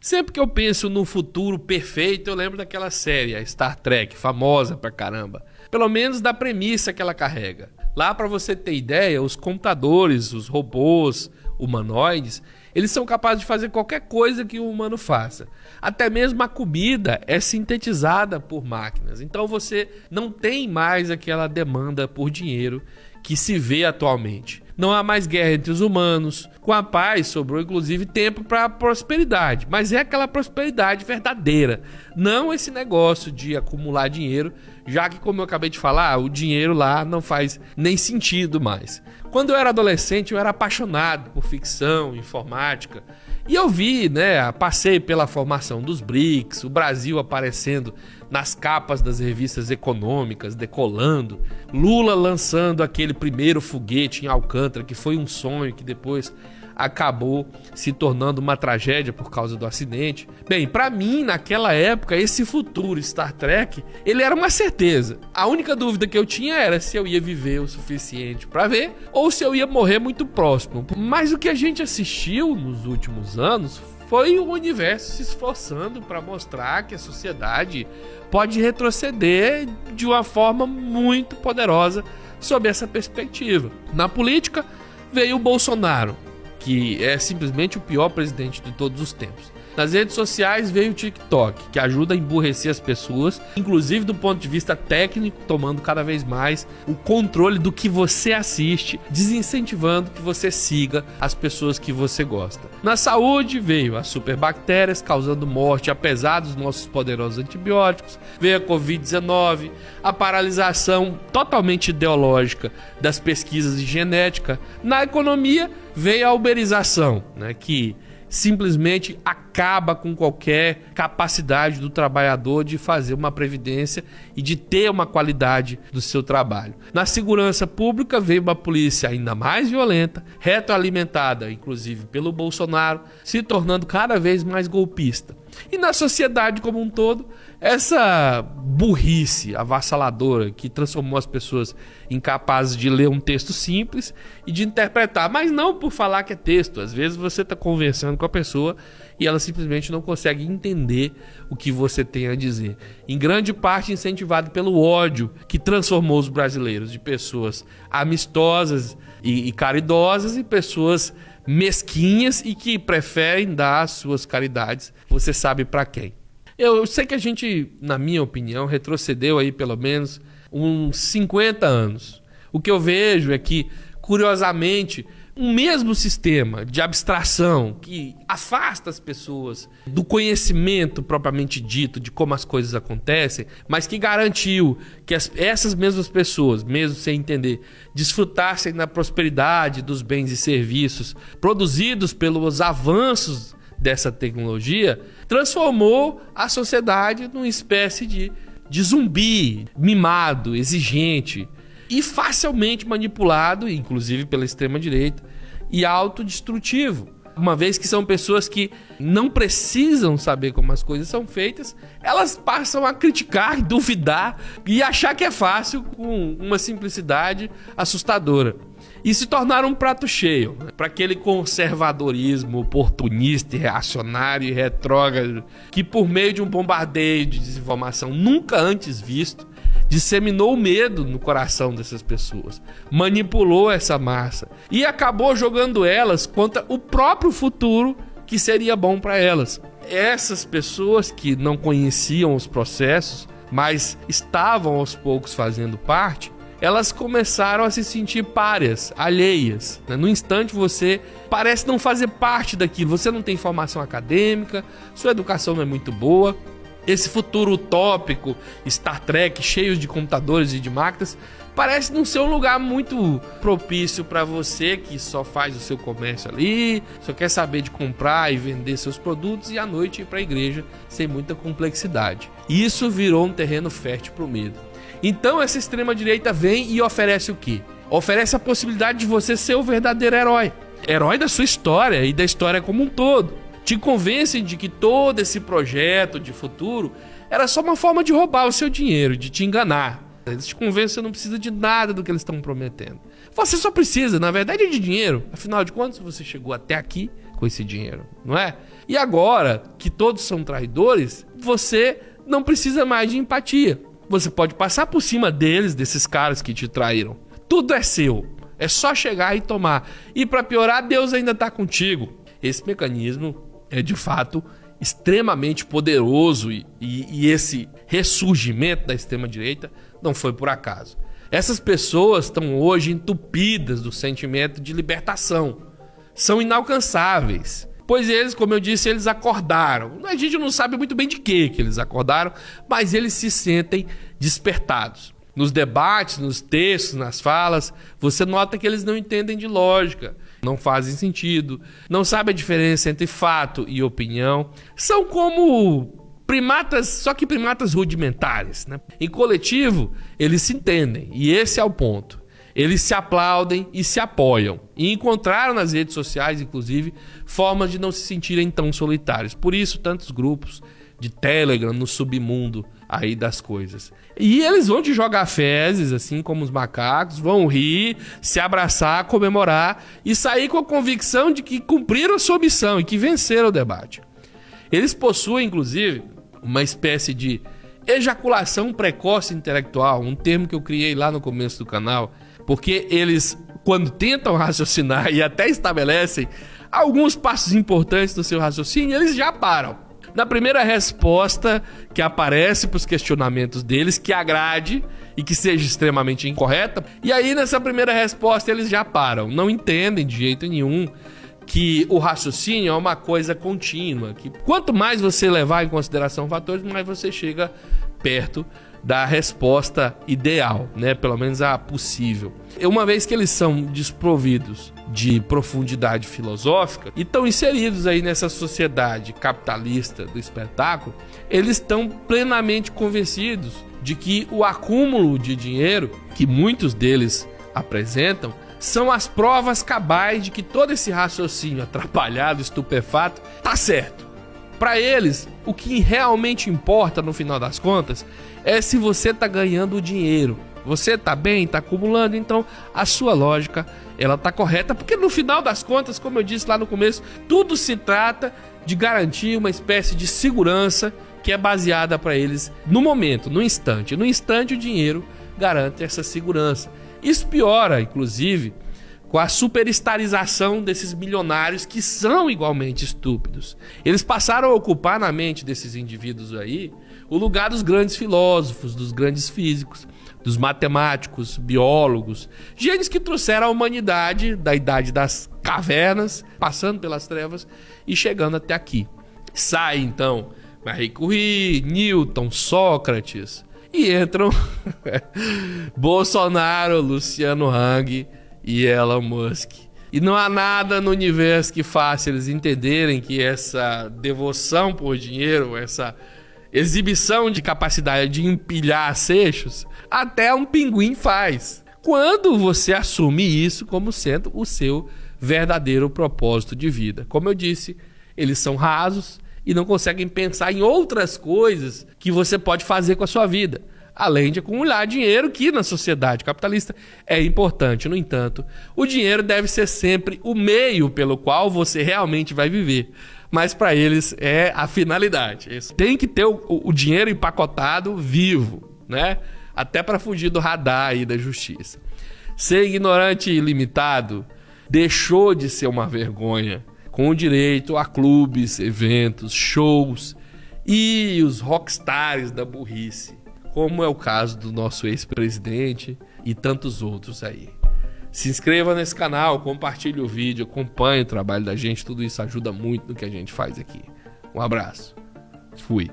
Sempre que eu penso no futuro perfeito, eu lembro daquela série, a Star Trek, famosa pra caramba. Pelo menos da premissa que ela carrega. Lá, pra você ter ideia, os computadores, os robôs, humanoides, eles são capazes de fazer qualquer coisa que o humano faça. Até mesmo a comida é sintetizada por máquinas. Então você não tem mais aquela demanda por dinheiro que se vê atualmente. Não há mais guerra entre os humanos. Com a paz sobrou inclusive tempo para a prosperidade. Mas é aquela prosperidade verdadeira. Não esse negócio de acumular dinheiro, já que, como eu acabei de falar, o dinheiro lá não faz nem sentido mais. Quando eu era adolescente, eu era apaixonado por ficção, informática. E eu vi, passei pela formação dos BRICS, o Brasil aparecendo nas capas das revistas econômicas, decolando, Lula lançando aquele primeiro foguete em Alcântara, que foi um sonho que depois acabou se tornando uma tragédia por causa do acidente. Bem, pra mim, naquela época, esse futuro Star Trek, ele era uma certeza. A única dúvida que eu tinha era se eu ia viver o suficiente pra ver ou se eu ia morrer muito próximo. Mas o que a gente assistiu nos últimos anos foi o universo se esforçando para mostrar que a sociedade pode retroceder de uma forma muito poderosa sob essa perspectiva. Na política, veio o Bolsonaro, que é simplesmente o pior presidente de todos os tempos. Nas redes sociais veio o TikTok, que ajuda a emburrecer as pessoas, inclusive do ponto de vista técnico, tomando cada vez mais o controle do que você assiste, desincentivando que você siga as pessoas que você gosta. Na saúde veio as superbactérias causando morte, apesar dos nossos poderosos antibióticos, veio a Covid-19, a paralisação totalmente ideológica das pesquisas de genética. Na economia veio a uberização, que simplesmente acaba com qualquer capacidade do trabalhador de fazer uma previdência e de ter uma qualidade do seu trabalho. Na segurança pública veio uma polícia ainda mais violenta, retroalimentada inclusive pelo Bolsonaro, se tornando cada vez mais golpista. E na sociedade como um todo, essa burrice avassaladora que transformou as pessoas incapazes de ler um texto simples e de interpretar, mas não por falar que é texto. Às vezes você está conversando com a pessoa e ela simplesmente não consegue entender o que você tem a dizer. Em grande parte incentivado pelo ódio que transformou os brasileiros de pessoas amistosas e caridosas e pessoas mesquinhas e que preferem dar as suas caridades, você sabe para quem. Eu sei que a gente, na minha opinião, retrocedeu aí pelo menos uns 50 anos. O que eu vejo é que, curiosamente, um mesmo sistema de abstração que afasta as pessoas do conhecimento propriamente dito de como as coisas acontecem, mas que garantiu que essas mesmas pessoas, mesmo sem entender, desfrutassem da prosperidade dos bens e serviços produzidos pelos avanços dessa tecnologia, transformou a sociedade numa espécie de zumbi, mimado, exigente e facilmente manipulado, inclusive pela extrema-direita, e autodestrutivo. Uma vez que são pessoas que não precisam saber como as coisas são feitas, elas passam a criticar, duvidar e achar que é fácil com uma simplicidade assustadora. E se tornaram um prato cheio para aquele conservadorismo oportunista, reacionário e retrógrado que, por meio de um bombardeio de desinformação nunca antes visto, disseminou o medo no coração dessas pessoas, manipulou essa massa e acabou jogando elas contra o próprio futuro que seria bom para elas. Essas pessoas que não conheciam os processos, mas estavam aos poucos fazendo parte, elas começaram a se sentir párias, alheias. No instante você parece não fazer parte daquilo, você não tem formação acadêmica, sua educação não é muito boa. Esse futuro utópico, Star Trek, cheio de computadores e de máquinas, parece não ser um lugar muito propício para você que só faz o seu comércio ali, só quer saber de comprar e vender seus produtos e à noite ir para a igreja sem muita complexidade. Isso virou um terreno fértil para o medo. Então essa extrema-direita vem e oferece o quê? Oferece a possibilidade de você ser o verdadeiro herói. Herói da sua história e da história como um todo. Te convencem de que todo esse projeto de futuro era só uma forma de roubar o seu dinheiro, de te enganar. Eles te convencem que você não precisa de nada do que eles estão prometendo. Você só precisa, na verdade, de dinheiro. Afinal de contas, você chegou até aqui com esse dinheiro, não é? E agora que todos são traidores, você não precisa mais de empatia. Você pode passar por cima deles, desses caras que te traíram. Tudo é seu. É só chegar e tomar. E para piorar, Deus ainda está contigo. Esse mecanismo é de fato extremamente poderoso e esse ressurgimento da extrema-direita não foi por acaso. Essas pessoas estão hoje entupidas do sentimento de libertação. São inalcançáveis. Pois eles, como eu disse, eles acordaram. A gente não sabe muito bem de que eles acordaram, mas eles se sentem despertados. Nos debates, nos textos, nas falas, você nota que eles não entendem de lógica, não fazem sentido, não sabem a diferença entre fato e opinião. São como primatas, só que primatas rudimentares, né? Em coletivo, eles se entendem, e esse é o ponto. Eles se aplaudem e se apoiam. E encontraram nas redes sociais, inclusive, formas de não se sentirem tão solitários. Por isso, tantos grupos de Telegram no submundo aí das coisas. E eles vão te jogar fezes, assim como os macacos, vão rir, se abraçar, comemorar e sair com a convicção de que cumpriram a sua missão e que venceram o debate. Eles possuem, inclusive, uma espécie de ejaculação precoce intelectual, um termo que eu criei lá no começo do canal, porque eles, quando tentam raciocinar e até estabelecem alguns passos importantes do seu raciocínio, eles já param. Na primeira resposta que aparece para os questionamentos deles, que agrade e que seja extremamente incorreta, e aí nessa primeira resposta eles já param, não entendem de jeito nenhum que o raciocínio é uma coisa contínua, que quanto mais você levar em consideração fatores, mais você chega perto da resposta ideal, né? Pelo menos a possível. Uma vez que eles são desprovidos de profundidade filosófica e estão inseridos aí nessa sociedade capitalista do espetáculo, eles estão plenamente convencidos de que o acúmulo de dinheiro que muitos deles apresentam são as provas cabais de que todo esse raciocínio atrapalhado, estupefato, tá certo. Para eles, o que realmente importa no final das contas é se você tá ganhando o dinheiro. Você tá bem, tá acumulando, então a sua lógica ela tá correta, porque no final das contas, como eu disse lá no começo, tudo se trata de garantir uma espécie de segurança que é baseada para eles no momento, no instante. No instante o dinheiro garante essa segurança. Isso piora, inclusive, com a superestarização desses milionários que são igualmente estúpidos. Eles passaram a ocupar na mente desses indivíduos aí o lugar dos grandes filósofos, dos grandes físicos, dos matemáticos, biólogos, gênios que trouxeram a humanidade da idade das cavernas, passando pelas trevas e chegando até aqui. Sai então Marie Curie, Newton, Sócrates e entram Bolsonaro, Luciano Hang e Elon Musk. E não há nada no universo que faça eles entenderem que essa devoção por dinheiro, essa exibição de capacidade de empilhar seixos, até um pinguim faz. Quando você assume isso como sendo o seu verdadeiro propósito de vida. Como eu disse, eles são rasos e não conseguem pensar em outras coisas que você pode fazer com a sua vida, além de acumular dinheiro, que na sociedade capitalista é importante. No entanto, o dinheiro deve ser sempre o meio pelo qual você realmente vai viver. Mas para eles é a finalidade. Eles têm que ter o dinheiro empacotado vivo, né? Até para fugir do radar aí da justiça. Ser ignorante e ilimitado deixou de ser uma vergonha, com o direito a clubes, eventos, shows e os rockstars da burrice, como é o caso do nosso ex-presidente e tantos outros aí. Se inscreva nesse canal, compartilhe o vídeo, acompanhe o trabalho da gente, tudo isso ajuda muito no que a gente faz aqui. Um abraço. Fui.